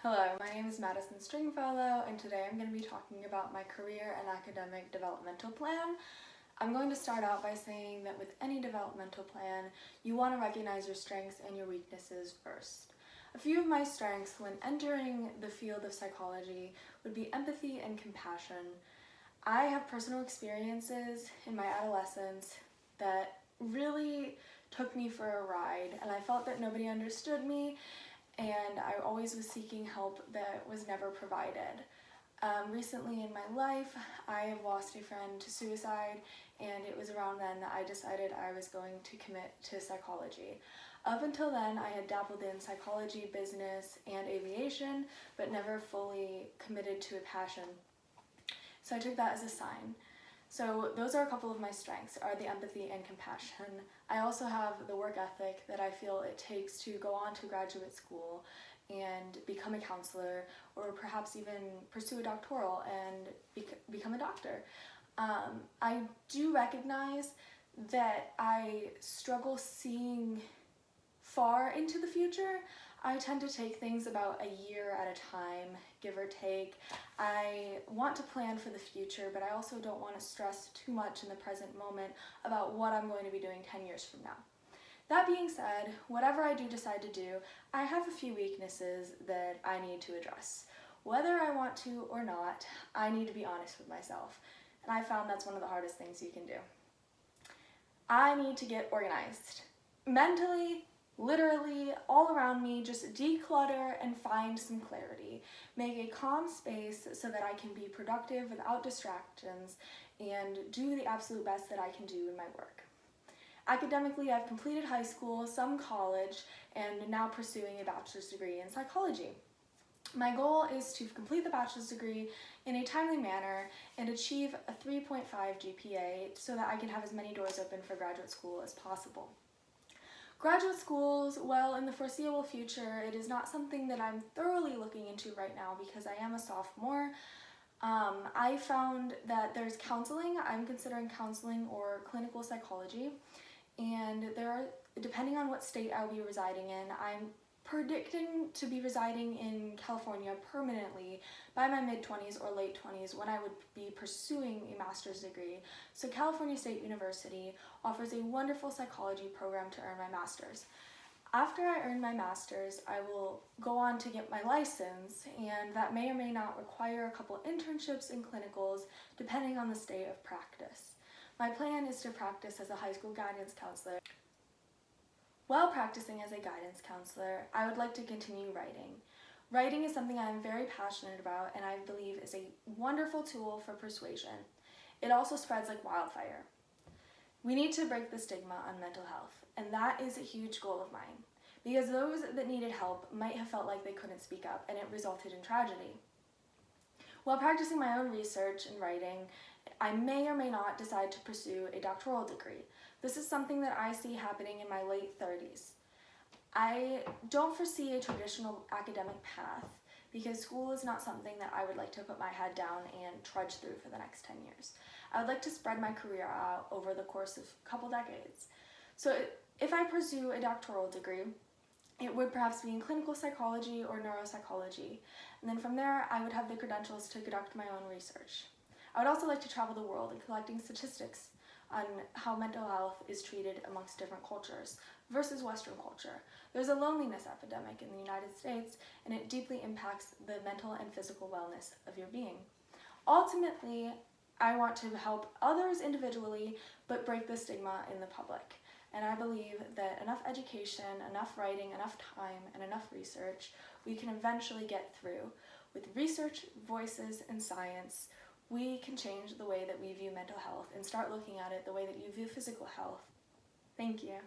Hello, my name is Madison Stringfellow, and today I'm going to be talking about my career and academic developmental plan. I'm going to start out by saying that with any developmental plan, you want to recognize your strengths and your weaknesses first. A few of my strengths when entering the field of psychology would be empathy and compassion. I have personal experiences in my adolescence that really took me for a ride, and I felt that nobody understood me, and I always was seeking help that was never provided. Recently in my life, I have lost a friend to suicide, and it was around then that I decided I was going to commit to psychology. Up until then, I had dabbled in psychology, business, and aviation, but never fully committed to a passion. So I took that as a sign. So those are a couple of my strengths, are the empathy and compassion. I also have the work ethic that I feel it takes to go on to graduate school and become a counselor, or perhaps even pursue a doctoral and become a doctor. I do recognize that I struggle seeing far into the future. I tend to take things about a year at a time, give or take. I want to plan for the future, but I also don't want to stress too much in the present moment about what I'm going to be doing 10 years from now. That being said, whatever I do decide to do, I have a few weaknesses that I need to address. Whether I want to or not, I need to be honest with myself, and I found that's one of the hardest things you can do. I need to get organized. Mentally, literally, all around me, just declutter and find some clarity. Make a calm space so that I can be productive without distractions and do the absolute best that I can do in my work. Academically, I've completed high school, some college, and now pursuing a bachelor's degree in psychology. My goal is to complete the bachelor's degree in a timely manner and achieve a 3.5 GPA so that I can have as many doors open for graduate school as possible. Graduate schools, well, in the foreseeable future, it is not something that I'm thoroughly looking into right now because I am a sophomore. I found that there's counseling. I'm considering counseling or clinical psychology, and depending on what state I'll be residing in, I'm predicting to be residing in California permanently by my mid-20s or late 20s when I would be pursuing a master's degree. So California State University offers a wonderful psychology program to earn my master's. After I earn my master's, I will go on to get my license, and that may or may not require a couple internships and clinicals depending on the state of practice. My plan is to practice as a high school guidance counselor. While practicing as a guidance counselor, I would like to continue writing. Writing is something I am very passionate about and I believe is a wonderful tool for persuasion. It also spreads like wildfire. We need to break the stigma on mental health, and that is a huge goal of mine, because those that needed help might have felt like they couldn't speak up, and it resulted in tragedy. While practicing my own research and writing, I may or may not decide to pursue a doctoral degree. This is something that I see happening in my late 30s. I don't foresee a traditional academic path because school is not something that I would like to put my head down and trudge through for the next 10 years. I would like to spread my career out over the course of a couple decades. So if I pursue a doctoral degree, it would perhaps be in clinical psychology or neuropsychology, and then from there I would have the credentials to conduct my own research. I would also like to travel the world and collecting statistics on how mental health is treated amongst different cultures versus Western culture. There's a loneliness epidemic in the United States, and it deeply impacts the mental and physical wellness of your being. Ultimately, I want to help others individually, but break the stigma in the public. And I believe that enough education, enough writing, enough time, and enough research, we can eventually get through. With research, voices, and science, we can change the way that we view mental health and start looking at it the way that you view physical health. Thank you.